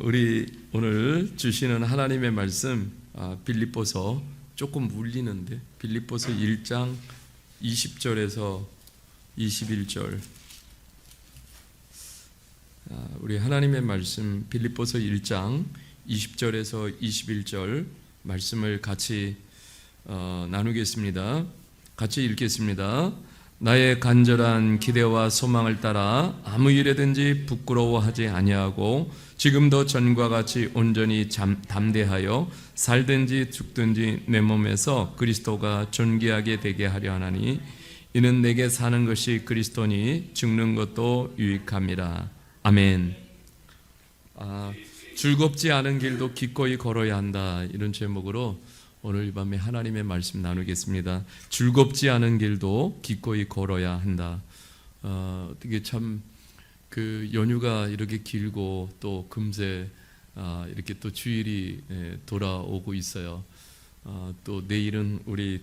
우리 오늘 주시는 하나님의 말씀 빌립보서 조금 물리는데 빌립보서 1장 20절에서 21절 우리 하나님의 말씀 빌립보서 1장 20절에서 21절 말씀을 같이 나누겠습니다. 같이 읽겠습니다. 나의 간절한 기대와 소망을 따라 아무 일에든지 부끄러워하지 아니하고 지금도 전과 같이 온전히 담대하여 살든지 죽든지 내 몸에서 그리스도가 존귀하게 되게 하려 하나니 이는 내게 사는 것이 그리스도니 죽는 것도 유익함이라. 아멘. 즐겁지 않은 길도 기꺼이 걸어야 한다, 이런 제목으로 오늘 이 밤에 하나님의 말씀 나누겠습니다. 즐겁지 않은 길도 기꺼이 걸어야 한다. 어떻게 참 그 연휴가 이렇게 길고 또 금세 이렇게 또 주일이 돌아오고 있어요. 또 내일은 우리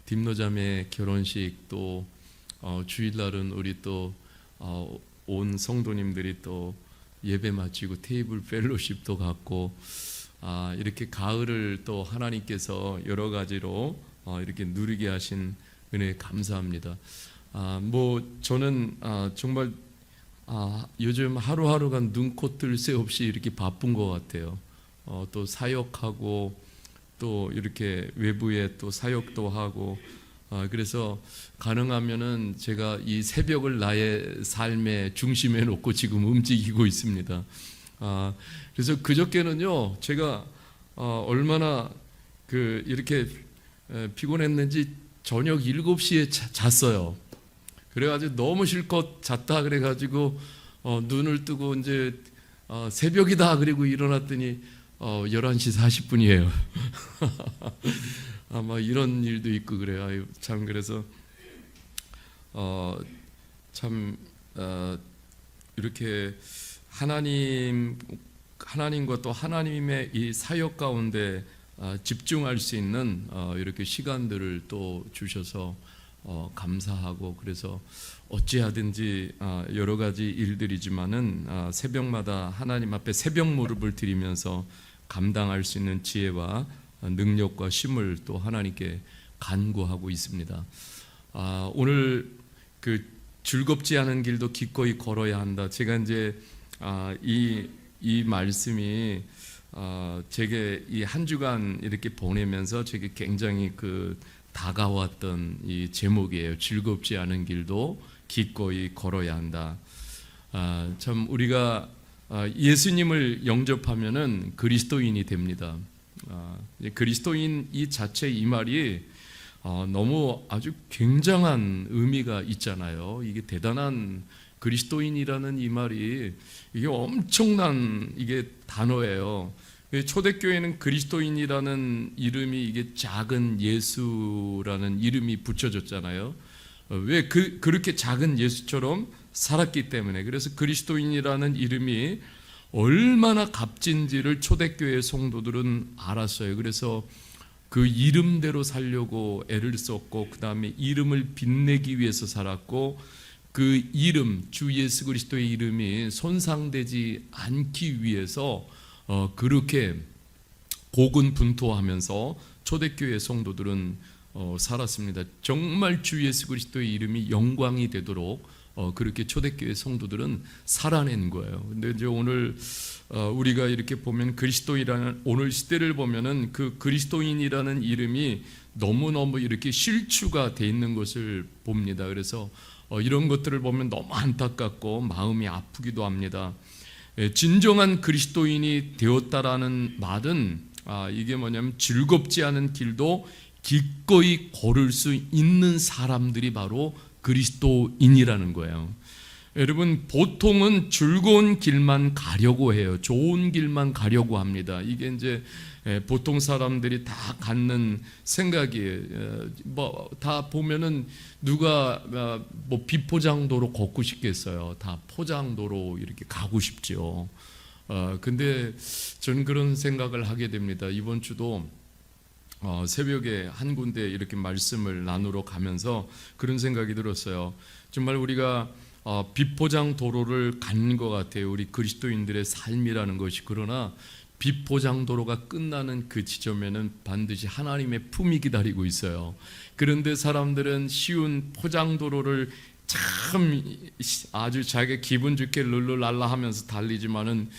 딥노자매 결혼식, 또 주일날은 우리 또 온 성도님들이 또 예배 마치고 테이블 펠로십도 갖고 이렇게 가을을 또 하나님께서 여러 가지로 이렇게 누리게 하신 은혜에 감사합니다. 저는 정말 요즘 하루하루가 눈코 뜰 새 없이 이렇게 바쁜 것 같아요. 또 사역하고 또 이렇게 외부에 또 사역도 하고 그래서 가능하면은 제가 이 새벽을 나의 삶의 중심에 놓고 지금 움직이고 있습니다. 그래서 그저께는요, 제가 얼마나 이렇게 피곤했는지 저녁 7시에 잤어요. 그래가지고 너무 실컷 잤다 그래가지고 눈을 뜨고 이제 새벽이다 그리고 일어났더니 11시 40분이에요. 아마 이런 일도 있고 그래요. 참 그래서 이렇게 하나님과 또 하나님의 이 사역 가운데 집중할 수 있는 이렇게 시간들을 또 주셔서 감사하고, 그래서 어찌하든지 여러 가지 일들이지만은 새벽마다 하나님 앞에 새벽 무릎을 드리면서 감당할 수 있는 지혜와 능력과 힘을 또 하나님께 간구하고 있습니다. 오늘 즐겁지 않은 길도 기꺼이 걸어야 한다. 제가 이제 이 말씀이 제게 이 한 주간 이렇게 보내면서 제게 굉장히 다가왔던 이 제목이에요. 즐겁지 않은 길도 기꺼이 걸어야 한다. 참 우리가 예수님을 영접하면은 그리스도인이 됩니다. 그리스도인 이 자체 이 말이 너무 아주 굉장한 의미가 있잖아요. 이게 대단한 그리스도인이라는 이 말이 이게 엄청난 이게 단어예요. 초대교회는 그리스도인이라는 이름이 이게 작은 예수라는 이름이 붙여졌잖아요. 왜 그렇게 작은 예수처럼 살았기 때문에. 그래서 그리스도인이라는 이름이 얼마나 값진지를 초대교회 성도들은 알았어요. 그래서 그 이름대로 살려고 애를 썼고, 그 다음에 이름을 빛내기 위해서 살았고, 그 이름, 주 예수 그리스도의 이름이 손상되지 않기 위해서 그렇게 고군분투하면서 초대교회 성도들은 살았습니다. 정말 주 예수 그리스도의 이름이 영광이 되도록 그렇게 초대교회 성도들은 살아낸 거예요. 근데 이제 오늘 우리가 이렇게 보면 그리스도인이라는, 오늘 시대를 보면은 그 그리스도인이라는 이름이 너무너무 이렇게 실추가 돼 있는 것을 봅니다. 그래서 이런 것들을 보면 너무 안타깝고 마음이 아프기도 합니다. 진정한 그리스도인이 되었다라는 말은 이게 뭐냐면 즐겁지 않은 길도 기꺼이 걸을 수 있는 사람들이 바로 그리스도인이라는 거예요. 여러분, 보통은 즐거운 길만 가려고 해요. 좋은 길만 가려고 합니다. 이게 이제 보통 사람들이 다 갖는 생각이에요. 다 보면은 누가 비포장도로 걷고 싶겠어요. 다 포장도로 이렇게 가고 싶죠. 근데 저는 그런 생각을 하게 됩니다. 이번 주도 새벽에 한 군데 이렇게 말씀을 나누러 가면서 그런 생각이 들었어요. 정말 우리가 비포장 도로를 간 것 같아요. 우리 그리스도인들의 삶이라는 것이. 그러나 비포장 도로가 끝나는 그 지점에는 반드시 하나님의 품이 기다리고 있어요. 그런데 사람들은 쉬운 포장 도로를 참 아주 자기 기분 좋게 룰루랄라 하면서 달리지만은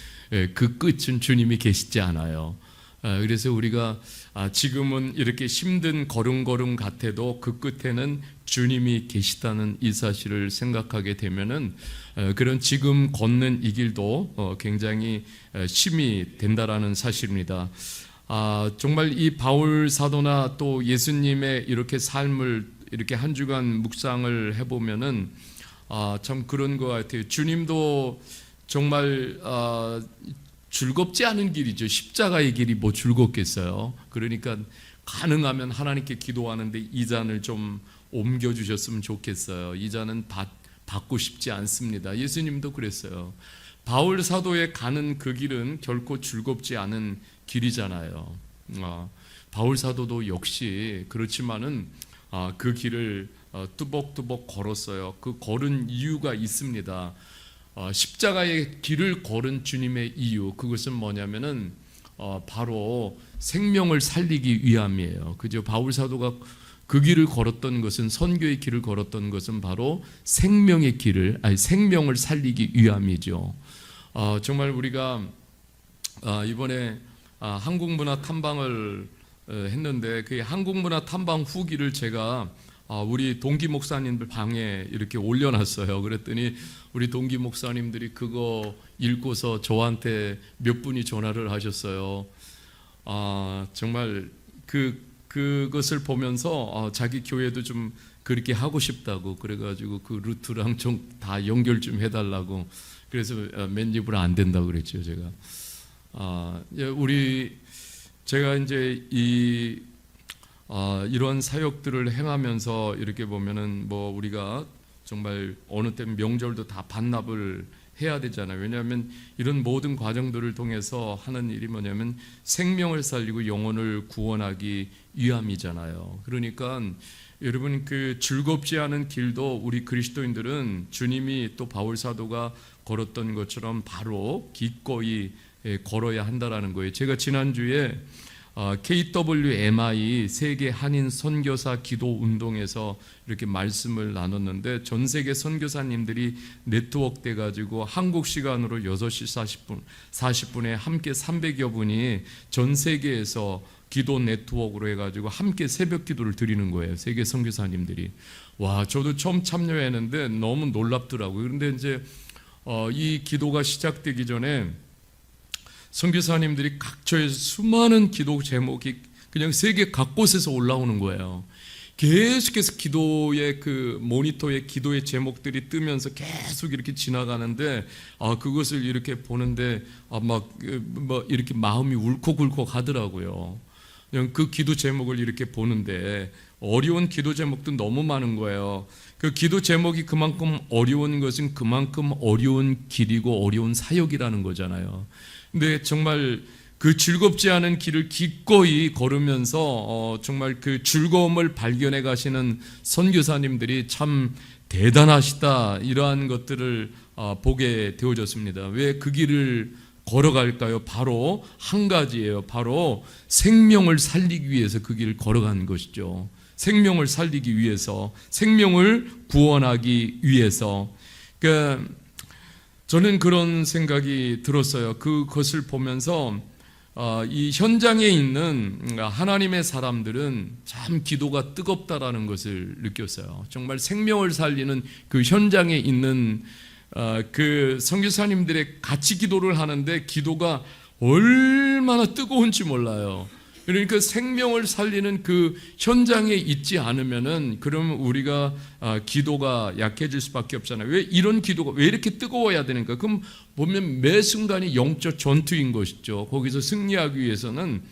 그 끝은 주님이 계시지 않아요. 그래서 우리가 지금은 이렇게 힘든 걸음걸음 같아도 그 끝에는 주님이 계시다는 이 사실을 생각하게 되면은 그런 지금 걷는 이 길도 굉장히 힘이 된다라는 사실입니다. 정말 이 바울 사도나 또 예수님의 이렇게 삶을 이렇게 한 주간 묵상을 해보면은 참 그런 것 같아요. 주님도 정말 즐겁지 않은 길이죠. 십자가의 길이 뭐 즐겁겠어요. 그러니까 가능하면 하나님께 기도하는데 이 잔을 좀 옮겨주셨으면 좋겠어요. 이 잔은 받고 싶지 않습니다. 예수님도 그랬어요. 바울 사도에 가는 그 길은 결코 즐겁지 않은 길이잖아요. 바울 사도도 역시 그렇지만은 그 길을 뚜벅뚜벅 걸었어요. 그 걸은 이유가 있습니다. 십자가의 길을 걸은 주님의 이유, 그것은 뭐냐면은 바로 생명을 살리기 위함이에요. 그죠? 바울 사도가 그 길을 걸었던 것은, 선교의 길을 걸었던 것은 바로 생명의 길을, 생명을 살리기 위함이죠. 정말 우리가 이번에 한국문화 탐방을 했는데 그 한국문화 탐방 후기를 제가 우리 동기 목사님들 방에 이렇게 올려놨어요. 그랬더니 우리 동기 목사님들이 그거 읽고서 저한테 몇 분이 전화를 하셨어요. 정말 그것을 보면서 자기 교회도 좀 그렇게 하고 싶다고, 그래가지고 그 루트랑 좀 다 연결 좀 해달라고. 그래서 맨입을 안 된다고 그랬죠, 제가. 제가 이제 이런 사역들을 행하면서 이렇게 보면은 뭐 우리가 정말 어느 때 명절도 다 반납을 해야 되잖아요. 왜냐하면 이런 모든 과정들을 통해서 하는 일이 뭐냐면 생명을 살리고 영혼을 구원하기 위함이잖아요. 그러니까 여러분, 그 즐겁지 않은 길도 우리 그리스도인들은 주님이 또 바울 사도가 걸었던 것처럼 바로 기꺼이 걸어야 한다라는 거예요. 제가 지난주에 KWMI 세계 한인 선교사 기도 운동에서 이렇게 말씀을 나눴는데, 전 세계 선교사님들이 네트워크돼 가지고 한국 시간으로 6시 40분에 함께 300여 분이 전 세계에서 기도 네트워크로 해가지고 함께 새벽 기도를 드리는 거예요. 세계 선교사님들이. 와, 저도 처음 참여했는데 너무 놀랍더라고요. 그런데 이제 이 기도가 시작되기 전에 선교사님들이 각처에 수많은 기도 제목이 그냥 세계 각곳에서 올라오는 거예요. 계속해서 기도의 그 모니터에 기도의 제목들이 뜨면서 계속 이렇게 지나가는데 그것을 이렇게 보는데 막 이렇게 마음이 울컥울컥 하더라고요. 그냥 그 기도 제목을 이렇게 보는데 어려운 기도 제목도 너무 많은 거예요. 그 기도 제목이 그만큼 어려운 것은 그만큼 어려운 길이고 어려운 사역이라는 거잖아요. 근데 정말 그 즐겁지 않은 길을 기꺼이 걸으면서 정말 그 즐거움을 발견해 가시는 선교사님들이 참 대단하시다, 이러한 것들을 보게 되어졌습니다. 왜 그 길을 걸어갈까요? 바로 한 가지예요. 바로 생명을 살리기 위해서 그 길을 걸어가는 것이죠. 생명을 살리기 위해서, 생명을 구원하기 위해서. 그러니까 저는 그런 생각이 들었어요. 그것을 보면서 이 현장에 있는 하나님의 사람들은 참 기도가 뜨겁다라는 것을 느꼈어요. 정말 생명을 살리는 그 현장에 있는 그 선교사님들의 같이 기도를 하는데 기도가 얼마나 뜨거운지 몰라요. 그러니까 생명을 살리는 그 현장에 있지 않으면은 그러면 우리가 기도가 약해질 수밖에 없잖아요. 왜 이런 기도가 왜 이렇게 뜨거워야 되는가? 그럼 보면 매 순간이 영적 전투인 것이죠. 거기서 승리하기 위해서는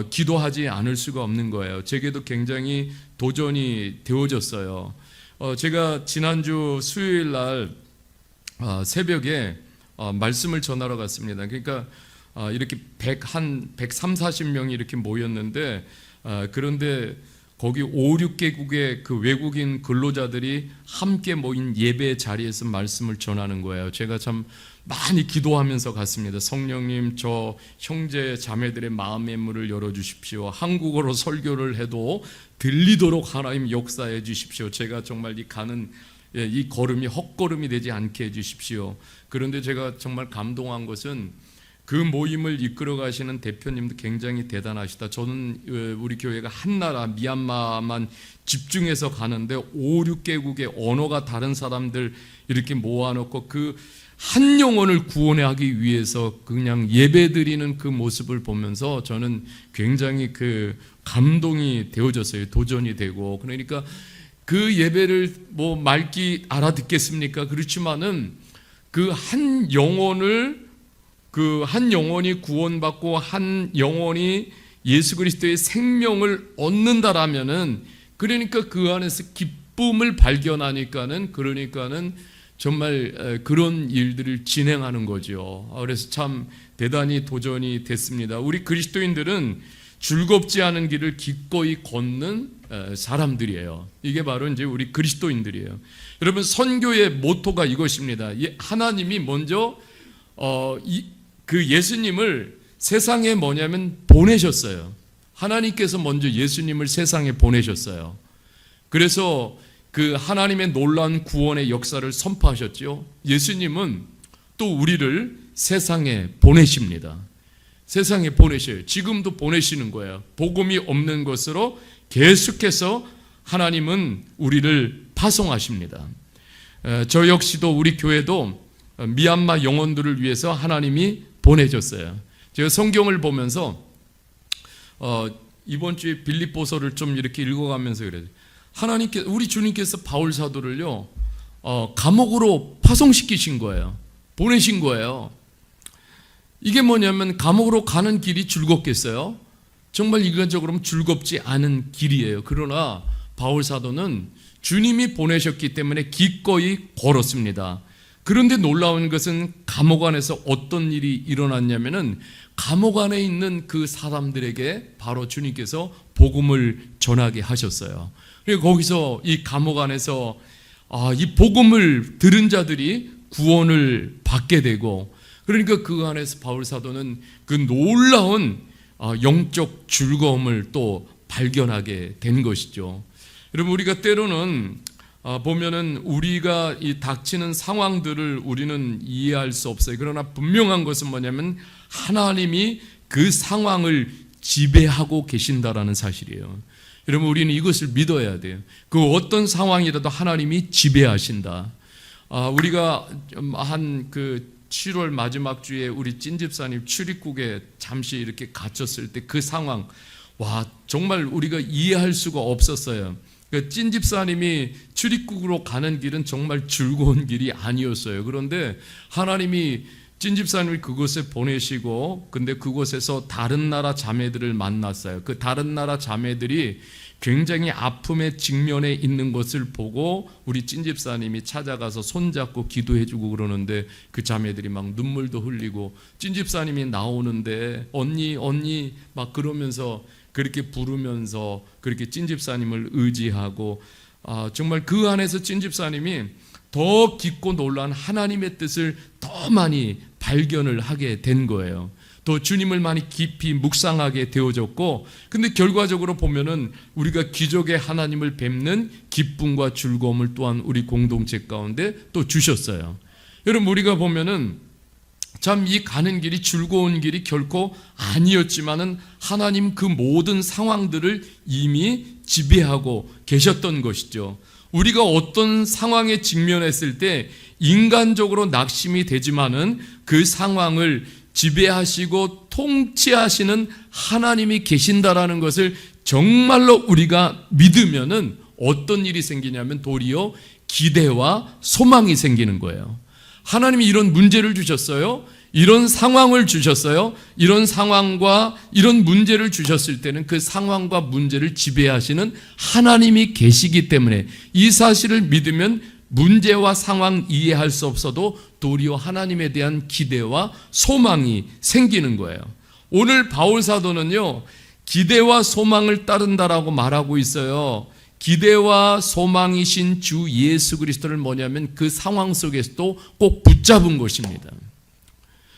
기도하지 않을 수가 없는 거예요. 제게도 굉장히 도전이 되어졌어요. 제가 지난주 수요일 날 새벽에 말씀을 전하러 갔습니다. 그러니까 이렇게 130, 40명이 이렇게 모였는데 그런데 거기 5, 6개국의 그 외국인 근로자들이 함께 모인 예배 자리에서 말씀을 전하는 거예요. 제가 참 많이 기도하면서 갔습니다. 성령님, 저 형제 자매들의 마음의 문을 열어주십시오. 한국어로 설교를 해도 들리도록 하나님 역사해 주십시오. 제가 정말 이 걸음이 헛걸음이 되지 않게 해주십시오. 그런데 제가 정말 감동한 것은 그 모임을 이끌어 가시는 대표님도 굉장히 대단하시다. 저는 우리 교회가 한 나라 미얀마만 집중해서 가는데 5, 6개국의 언어가 다른 사람들 이렇게 모아놓고 그 한 영혼을 구원하기 위해서 그냥 예배드리는 그 모습을 보면서 저는 굉장히 그 감동이 되어졌어요. 도전이 되고. 그러니까 그 예배를 뭐 맑기 알아듣겠습니까? 그렇지만은 그 한 영혼이 구원받고 한 영혼이 예수 그리스도의 생명을 얻는다라면은, 그러니까 그 안에서 기쁨을 발견하니까는, 정말 그런 일들을 진행하는 거죠. 그래서 참 대단히 도전이 됐습니다. 우리 그리스도인들은 즐겁지 않은 길을 기꺼이 걷는 사람들이에요. 이게 바로 이제 우리 그리스도인들이에요. 여러분, 선교의 모토가 이것입니다. 하나님이 먼저 그 예수님을 세상에 뭐냐면 보내셨어요. 하나님께서 먼저 예수님을 세상에 보내셨어요. 그래서 그 하나님의 놀라운 구원의 역사를 선포하셨죠. 예수님은 또 우리를 세상에 보내십니다. 세상에 보내셔요. 지금도 보내시는 거예요. 복음이 없는 것으로 계속해서 하나님은 우리를 파송하십니다. 저 역시도 우리 교회도 미얀마 영혼들을 위해서 하나님이 보내줬어요. 제가 성경을 보면서 이번 주에 빌립보서를 좀 이렇게 읽어가면서 그래요. 우리 주님께서 바울 사도를요 감옥으로 파송시키신 거예요. 보내신 거예요. 이게 뭐냐면 감옥으로 가는 길이 즐겁겠어요? 정말 인간적으로는 즐겁지 않은 길이에요. 그러나 바울 사도는 주님이 보내셨기 때문에 기꺼이 걸었습니다. 그런데 놀라운 것은 감옥 안에서 어떤 일이 일어났냐면은 감옥 안에 있는 그 사람들에게 바로 주님께서 복음을 전하게 하셨어요. 그리고 거기서 이 감옥 안에서 이 복음을 들은 자들이 구원을 받게 되고, 그러니까 그 안에서 바울 사도는 그 놀라운 영적 즐거움을 또 발견하게 된 것이죠. 여러분, 우리가 때로는 보면은 우리가 이 닥치는 상황들을 우리는 이해할 수 없어요. 그러나 분명한 것은 뭐냐면 하나님이 그 상황을 지배하고 계신다라는 사실이에요. 여러분, 우리는 이것을 믿어야 돼요. 그 어떤 상황이라도 하나님이 지배하신다. 우리가 한 그 7월 마지막 주에 우리 찐집사님 출입국에 잠시 이렇게 갇혔을 때 그 상황, 정말 우리가 이해할 수가 없었어요. 그 찐집사님이 출입국으로 가는 길은 정말 즐거운 길이 아니었어요. 그런데 하나님이 찐집사님을 그곳에 보내시고, 근데 그곳에서 다른 나라 자매들을 만났어요. 그 다른 나라 자매들이 굉장히 아픔의 직면에 있는 것을 보고 우리 찐집사님이 찾아가서 손잡고 기도해주고 그러는데 그 자매들이 막 눈물도 흘리고, 찐집사님이 나오는데 언니 막 그러면서 그렇게 부르면서 그렇게 찐집사님을 의지하고, 정말 그 안에서 찐집사님이 더 깊고 놀라운 하나님의 뜻을 더 많이 발견을 하게 된 거예요. 또 주님을 많이 깊이 묵상하게 되어졌고, 근데 결과적으로 보면은 우리가 기적의 하나님을 뵙는 기쁨과 즐거움을 또한 우리 공동체 가운데 또 주셨어요. 여러분, 우리가 보면은 참 이 가는 길이 즐거운 길이 결코 아니었지만은 하나님 그 모든 상황들을 이미 지배하고 계셨던 것이죠. 우리가 어떤 상황에 직면했을 때 인간적으로 낙심이 되지만은 그 상황을 지배하시고 통치하시는 하나님이 계신다라는 것을 정말로 우리가 믿으면은 어떤 일이 생기냐면 도리어 기대와 소망이 생기는 거예요. 하나님이 이런 문제를 주셨어요. 이런 상황을 주셨어요. 이런 상황과 이런 문제를 주셨을 때는 그 상황과 문제를 지배하시는 하나님이 계시기 때문에 이 사실을 믿으면 문제와 상황 이해할 수 없어도 도리어 하나님에 대한 기대와 소망이 생기는 거예요. 오늘 바울 사도는요, 기대와 소망을 따른다라고 말하고 있어요. 기대와 소망이신 주 예수 그리스도를 뭐냐면 그 상황 속에서도 꼭 붙잡은 것입니다.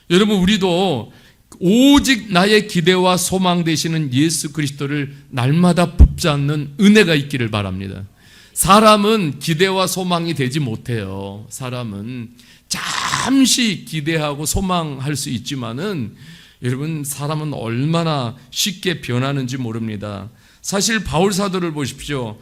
여러분, 우리도 오직 나의 기대와 소망 되시는 예수 그리스도를 날마다 붙잡는 은혜가 있기를 바랍니다. 사람은 기대와 소망이 되지 못해요. 사람은 잠시 기대하고 소망할 수 있지만은 여러분, 사람은 얼마나 쉽게 변하는지 모릅니다. 사실 바울 사도를 보십시오.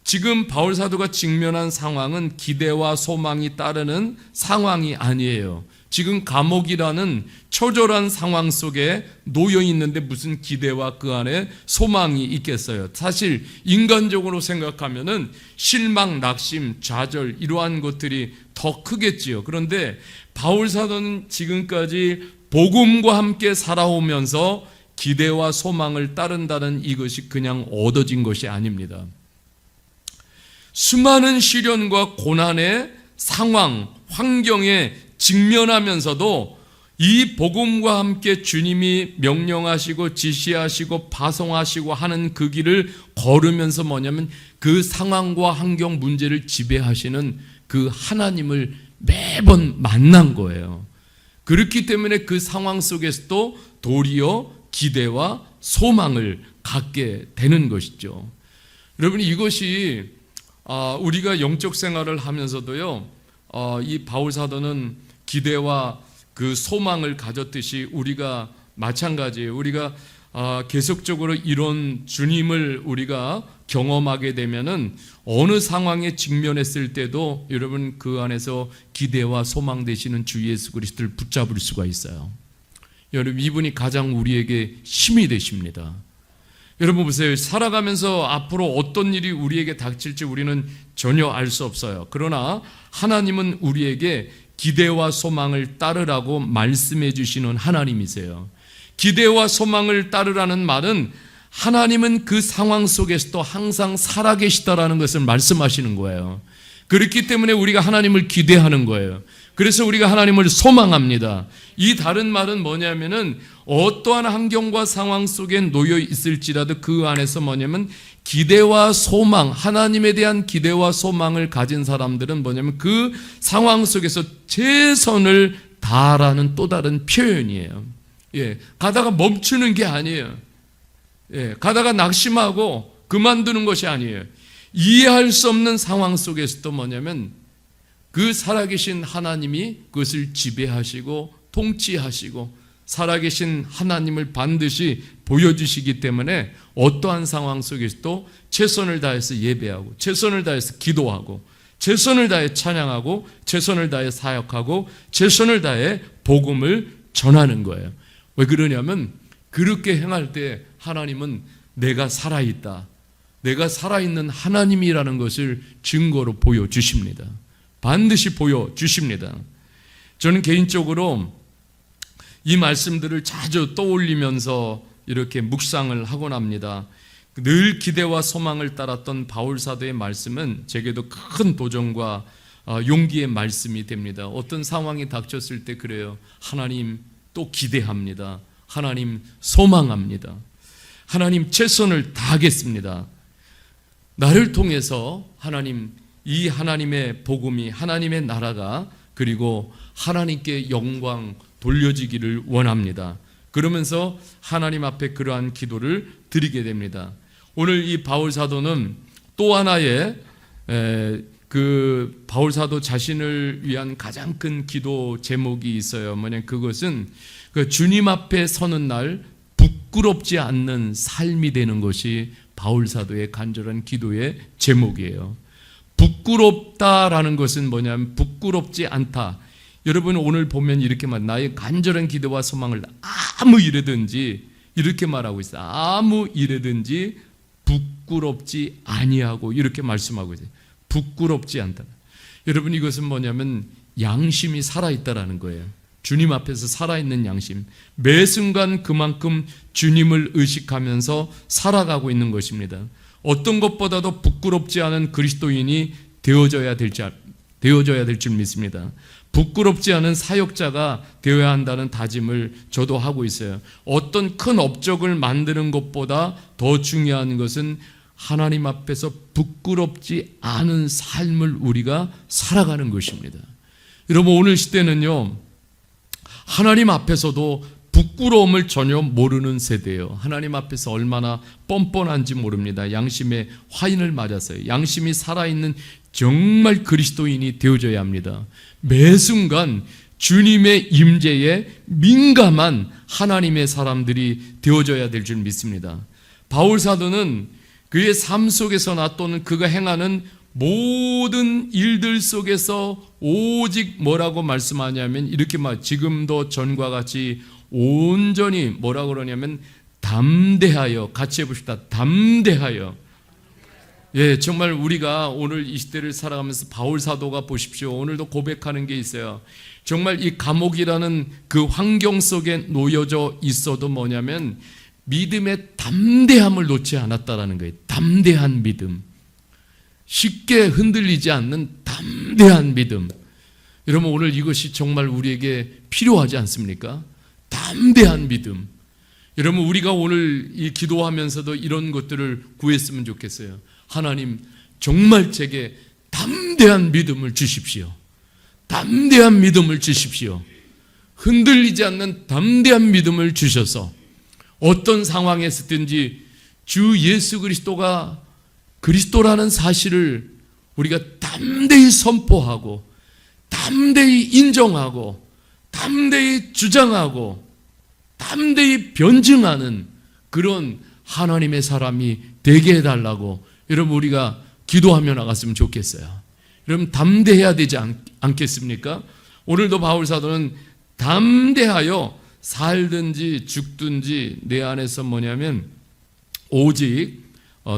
지금 바울 사도가 직면한 상황은 기대와 소망이 따르는 상황이 아니에요. 지금 감옥이라는 처절한 상황 속에 놓여 있는데 무슨 기대와 그 안에 소망이 있겠어요. 사실 인간적으로 생각하면은 실망, 낙심, 좌절 이러한 것들이 더 크겠지요. 그런데 바울 사도는 지금까지 복음과 함께 살아오면서 기대와 소망을 따른다는 이것이 그냥 얻어진 것이 아닙니다. 수많은 시련과 고난의 상황, 환경에 직면하면서도 이 복음과 함께 주님이 명령하시고 지시하시고 파송하시고 하는 그 길을 걸으면서 뭐냐면 그 상황과 환경 문제를 지배하시는 그 하나님을 매번 만난 거예요. 그렇기 때문에 그 상황 속에서도 도리어 기대와 소망을 갖게 되는 것이죠. 여러분, 이것이 우리가 영적 생활을 하면서도요, 이 바울 사도는 기대와 그 소망을 가졌듯이 우리가 마찬가지예요. 우리가 계속적으로 이런 주님을 우리가 경험하게 되면은 어느 상황에 직면했을 때도 여러분 그 안에서 기대와 소망 되시는 주 예수 그리스도를 붙잡을 수가 있어요. 여러분, 이분이 가장 우리에게 힘이 되십니다. 여러분 보세요. 살아가면서 앞으로 어떤 일이 우리에게 닥칠지 우리는 전혀 알 수 없어요. 그러나 하나님은 우리에게 기대와 소망을 따르라고 말씀해 주시는 하나님이세요. 기대와 소망을 따르라는 말은 하나님은 그 상황 속에서도 항상 살아계시다라는 것을 말씀하시는 거예요. 그렇기 때문에 우리가 하나님을 기대하는 거예요. 그래서 우리가 하나님을 소망합니다. 이 다른 말은 뭐냐면은 어떠한 환경과 상황 속에 놓여 있을지라도 그 안에서 뭐냐면 기대와 소망, 하나님에 대한 기대와 소망을 가진 사람들은 뭐냐면 그 상황 속에서 최선을 다하라는 또 다른 표현이에요. 가다가 멈추는 게 아니에요. 가다가 낙심하고 그만두는 것이 아니에요. 이해할 수 없는 상황 속에서도 뭐냐면 그 살아계신 하나님이 그것을 지배하시고 통치하시고 살아계신 하나님을 반드시 보여주시기 때문에 어떠한 상황 속에서도 최선을 다해서 예배하고 최선을 다해서 기도하고 최선을 다해 찬양하고 최선을 다해 사역하고 최선을 다해 복음을 전하는 거예요. 왜 그러냐면 그렇게 행할 때 하나님은 내가 살아있다, 내가 살아있는 하나님이라는 것을 증거로 보여주십니다. 반드시 보여주십니다. 저는 개인적으로 이 말씀들을 자주 떠올리면서 이렇게 묵상을 하곤 합니다. 늘 기대와 소망을 따랐던 바울 사도의 말씀은 제게도 큰 도전과 용기의 말씀이 됩니다. 어떤 상황이 닥쳤을 때 그래요. 하나님 또 기대합니다. 하나님 소망합니다. 하나님 최선을 다하겠습니다. 나를 통해서 하나님, 이 하나님의 복음이, 하나님의 나라가 그리고 하나님께 영광 돌려지기를 원합니다. 그러면서 하나님 앞에 그러한 기도를 드리게 됩니다. 오늘 이 바울 사도는 또 하나의 그 바울 사도 자신을 위한 가장 큰 기도 제목이 있어요. 뭐냐면 그것은 그 주님 앞에 서는 날 부끄럽지 않는 삶이 되는 것이 바울 사도의 간절한 기도의 제목이에요. 부끄럽다라는 것은 뭐냐면 부끄럽지 않다. 여러분 오늘 보면 이렇게 말, 나의 간절한 기도와 소망을 아무 일에든지 이렇게 말하고 있어요. 아무 일에든지 부끄럽지 아니하고 이렇게 말씀하고 있어요. 부끄럽지 않다. 여러분 이것은 뭐냐면 양심이 살아있다라는 거예요. 주님 앞에서 살아있는 양심. 매 순간 그만큼 주님을 의식하면서 살아가고 있는 것입니다. 어떤 것보다도 부끄럽지 않은 그리스도인이 되어져야 될 줄 믿습니다. 부끄럽지 않은 사역자가 되어야 한다는 다짐을 저도 하고 있어요. 어떤 큰 업적을 만드는 것보다 더 중요한 것은 하나님 앞에서 부끄럽지 않은 삶을 우리가 살아가는 것입니다. 여러분, 오늘 시대는요, 하나님 앞에서도 부끄러움을 전혀 모르는 세대예요. 하나님 앞에서 얼마나 뻔뻔한지 모릅니다. 양심의 화인을 맞았어요. 양심이 살아있는 정말 그리스도인이 되어져야 합니다. 매 순간 주님의 임재에 민감한 하나님의 사람들이 되어져야 될 줄 믿습니다. 바울 사도는 그의 삶 속에서나 또는 그가 행하는 모든 일들 속에서 오직 뭐라고 말씀하냐면 이렇게 지금도 전과 같이 온전히 뭐라고 그러냐면 담대하여, 같이 해봅시다. 담대하여. 예, 정말 우리가 오늘 이 시대를 살아가면서 바울 사도가 보십시오. 오늘도 고백하는 게 있어요. 정말 이 감옥이라는 그 환경 속에 놓여져 있어도 뭐냐면 믿음의 담대함을 놓지 않았다라는 거예요. 담대한 믿음. 쉽게 흔들리지 않는 담대한 믿음. 여러분, 오늘 이것이 정말 우리에게 필요하지 않습니까? 담대한 믿음. 여러분, 우리가 오늘 이 기도하면서도 이런 것들을 구했으면 좋겠어요. 하나님, 정말 제게 담대한 믿음을 주십시오. 담대한 믿음을 주십시오. 흔들리지 않는 담대한 믿음을 주셔서 어떤 상황에 있든지 주 예수 그리스도가 그리스도라는 사실을 우리가 담대히 선포하고 담대히 인정하고 담대히 주장하고 담대히 변증하는 그런 하나님의 사람이 되게 해달라고 여러분 우리가 기도하며 나갔으면 좋겠어요. 여러분, 담대해야 되지 않겠습니까? 오늘도 바울 사도는 담대하여 살든지 죽든지 내 안에서 뭐냐면 오직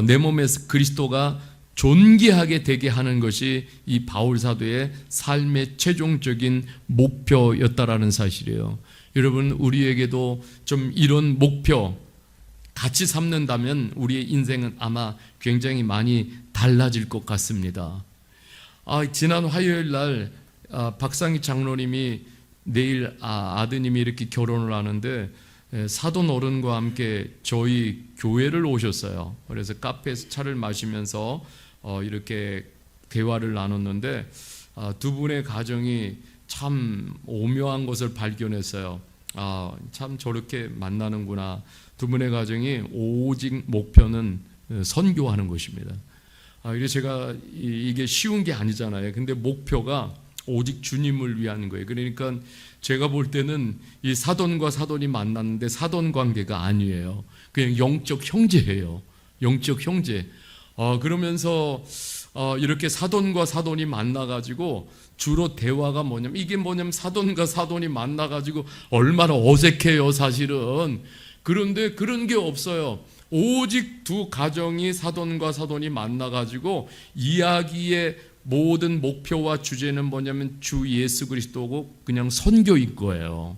내 몸에서 그리스도가 존귀하게 되게 하는 것이 이 바울 사도의 삶의 최종적인 목표였다라는 사실이에요. 여러분, 우리에게도 좀 이런 목표 같이 삼는다면 우리의 인생은 아마 굉장히 많이 달라질 것 같습니다. 지난 화요일 날 박상희 장로님이 내일 아드님이 이렇게 결혼을 하는데 사돈 어른과 함께 저희 교회를 오셨어요. 그래서 카페에서 차를 마시면서 이렇게 대화를 나눴는데 두 분의 가정이 참 오묘한 것을 발견했어요. 참 저렇게 만나는구나. 두 분의 가정이 오직 목표는 선교하는 것입니다. 그래서 제가 이게 쉬운 게 아니잖아요. 근데 목표가 오직 주님을 위한 거예요. 그러니까 제가 볼 때는 이 사돈과 사돈이 만났는데 사돈 관계가 아니에요. 그냥 영적 형제예요. 영적 형제. 그러면서 이렇게 사돈과 사돈이 만나가지고 주로 대화가 뭐냐면 사돈과 사돈이 만나가지고 얼마나 어색해요, 사실은. 그런데 그런 게 없어요. 오직 두 가정이 사돈과 사돈이 만나가지고 이야기의 모든 목표와 주제는 뭐냐면 주 예수 그리스도고 그냥 선교인 거예요.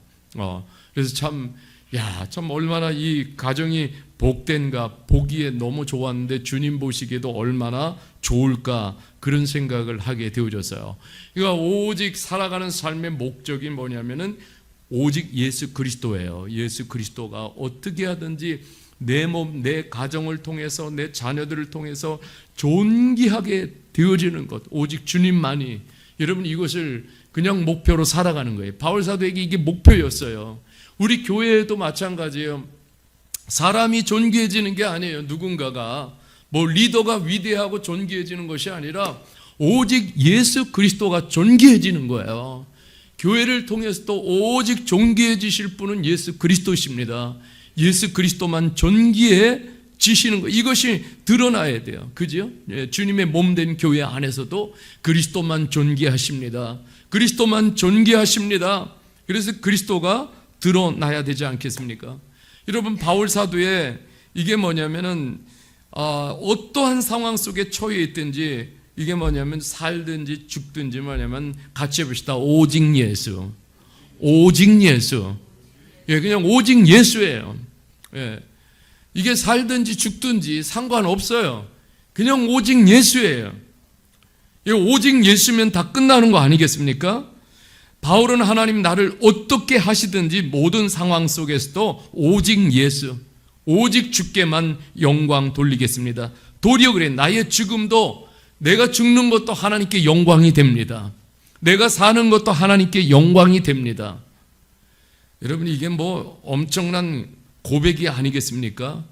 그래서 참 얼마나 이 가정이 복된가, 보기에 너무 좋았는데 주님 보시기에도 얼마나 좋을까, 그런 생각을 하게 되어졌어요. 그러니까 오직 살아가는 삶의 목적이 뭐냐면은 오직 예수 그리스도예요. 예수 그리스도가 어떻게 하든지 내 몸, 내 가정을 통해서, 내 자녀들을 통해서 존귀하게 되어지는 것, 오직 주님만이. 여러분, 이것을 그냥 목표로 살아가는 거예요. 바울 사도에게 이게 목표였어요. 우리 교회에도 마찬가지예요. 사람이 존귀해지는 게 아니에요. 누군가가 리더가 위대하고 존귀해지는 것이 아니라 오직 예수 그리스도가 존귀해지는 거예요. 교회를 통해서 또 오직 존귀해지실 분은 예수 그리스도십니다. 예수 그리스도만 존귀해지시는 거, 이것이 드러나야 돼요. 그죠? 주님의 몸된 교회 안에서도 그리스도만 존귀하십니다. 그리스도만 존귀하십니다. 그래서 그리스도가 드러나야 되지 않겠습니까? 여러분, 바울 사도의 이게 뭐냐면은 어떠한 상황 속에 처해 있든지 이게 뭐냐면 살든지 죽든지 뭐냐면 같이 해봅시다. 오직 예수. 오직 예수. 그냥 오직 예수예요. 이게 살든지 죽든지 상관없어요. 그냥 오직 예수예요. 오직 예수면 다 끝나는 거 아니겠습니까? 바울은 하나님 나를 어떻게 하시든지 모든 상황 속에서도 오직 예수, 오직 주께만 영광 돌리겠습니다. 도리어 그래, 나의 죽음도, 내가 죽는 것도 하나님께 영광이 됩니다. 내가 사는 것도 하나님께 영광이 됩니다. 여러분, 이게 뭐 엄청난 고백이 아니겠습니까?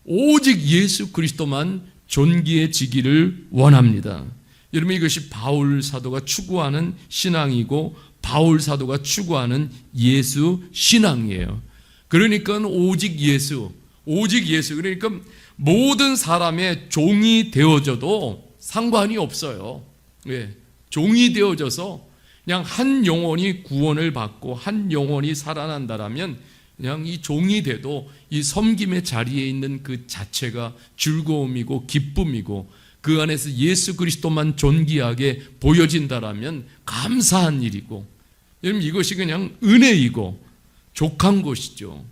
오직 예수 그리스도만 존귀해지기를 원합니다. 여러분, 이것이 바울 사도가 추구하는 신앙이고 바울 사도가 추구하는 예수 신앙이에요. 그러니까 오직 예수, 오직 예수. 그러니까 모든 사람의 종이 되어져도 상관이 없어요. 왜? 종이 되어져서 그냥 한 영혼이 구원을 받고 한 영혼이 살아난다라면 그냥 이 종이 돼도 이 섬김의 자리에 있는 그 자체가 즐거움이고 기쁨이고 그 안에서 예수 그리스도만 존귀하게 보여진다라면 감사한 일이고, 여러분, 이것이 그냥 은혜이고 족한 것이죠.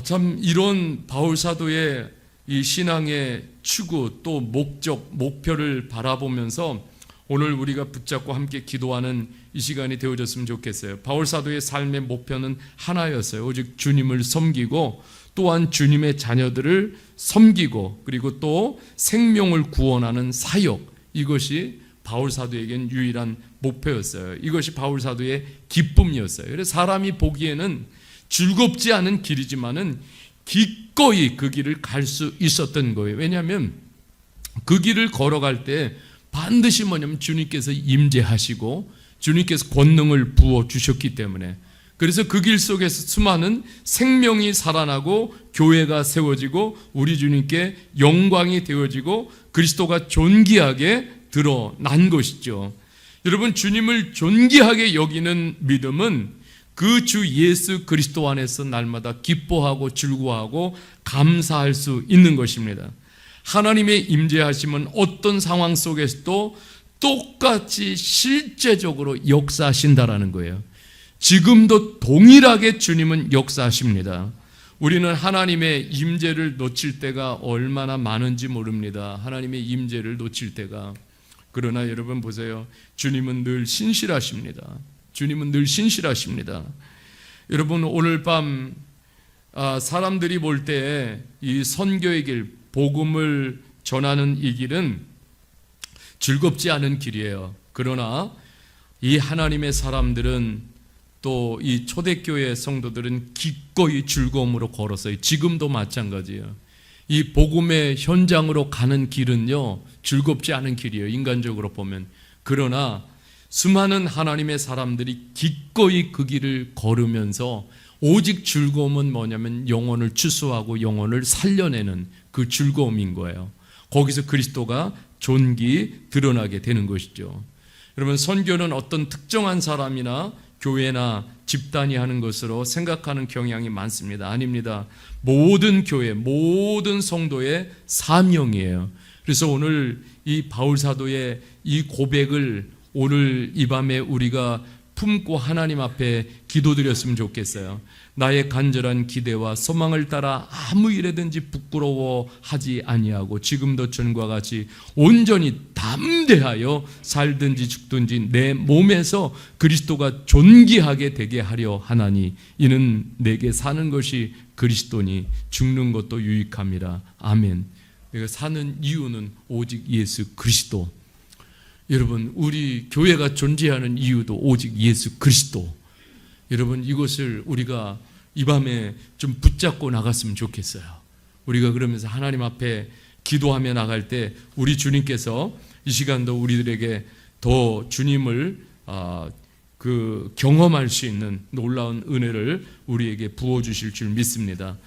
참 이런 바울 사도의 이 신앙의 추구 또 목적, 목표를 바라보면서 오늘 우리가 붙잡고 함께 기도하는 이 시간이 되어졌으면 좋겠어요. 바울 사도의 삶의 목표는 하나였어요. 오직 주님을 섬기고 또한 주님의 자녀들을 섬기고 그리고 또 생명을 구원하는 사역, 이것이 바울 사도에겐 유일한 목표였어요. 이것이 바울 사도의 기쁨이었어요. 그래서 사람이 보기에는 즐겁지 않은 길이지만은 기꺼이 그 길을 갈 수 있었던 거예요. 왜냐하면 그 길을 걸어갈 때 반드시 뭐냐면 주님께서 임재하시고 주님께서 권능을 부어 주셨기 때문에, 그래서 그 길 속에서 수많은 생명이 살아나고 교회가 세워지고 우리 주님께 영광이 되어지고 그리스도가 존귀하게 드러난 것이죠. 여러분, 주님을 존귀하게 여기는 믿음은 그 주 예수 그리스도 안에서 날마다 기뻐하고 즐거워하고 감사할 수 있는 것입니다. 하나님의 임재하심은 어떤 상황 속에서도 똑같이 실제적으로 역사하신다라는 거예요. 지금도 동일하게 주님은 역사하십니다. 우리는 하나님의 임재를 놓칠 때가 얼마나 많은지 모릅니다. 하나님의 임재를 놓칠 때가. 그러나 여러분 보세요. 주님은 늘 신실하십니다. 주님은 늘 신실하십니다. 여러분, 오늘 밤 사람들이 볼 때 이 선교의 길, 복음을 전하는 이 길은 즐겁지 않은 길이에요. 그러나 이 하나님의 사람들은 또 이 초대교회 성도들은 기꺼이 즐거움으로 걸었어요. 지금도 마찬가지예요. 이 복음의 현장으로 가는 길은요, 즐겁지 않은 길이에요. 인간적으로 보면. 그러나 수많은 하나님의 사람들이 기꺼이 그 길을 걸으면서 오직 즐거움은 뭐냐면 영혼을 추수하고 영혼을 살려내는 그 즐거움인 거예요. 거기서 그리스도가 존귀 드러나게 되는 것이죠. 여러분, 선교는 어떤 특정한 사람이나 교회나 집단이 하는 것으로 생각하는 경향이 많습니다. 아닙니다. 모든 교회, 모든 성도의 사명이에요. 그래서 오늘 이 바울 사도의 이 고백을 오늘 이 밤에 우리가 품고 하나님 앞에 기도드렸으면 좋겠어요. 나의 간절한 기대와 소망을 따라 아무 일에든지 부끄러워하지 아니하고 지금도 전과 같이 온전히 담대하여 살든지 죽든지 내 몸에서 그리스도가 존귀하게 되게 하려 하나니 이는 내게 사는 것이 그리스도니 죽는 것도 유익함이라. 아멘. 내가 사는 이유는 오직 예수 그리스도. 여러분, 우리 교회가 존재하는 이유도 오직 예수 그리스도. 여러분, 이것을 우리가 이 밤에 좀 붙잡고 나갔으면 좋겠어요. 우리가 그러면서 하나님 앞에 기도하며 나갈 때 우리 주님께서 이 시간도 우리들에게 더 주님을 경험할 수 있는 놀라운 은혜를 우리에게 부어주실 줄 믿습니다.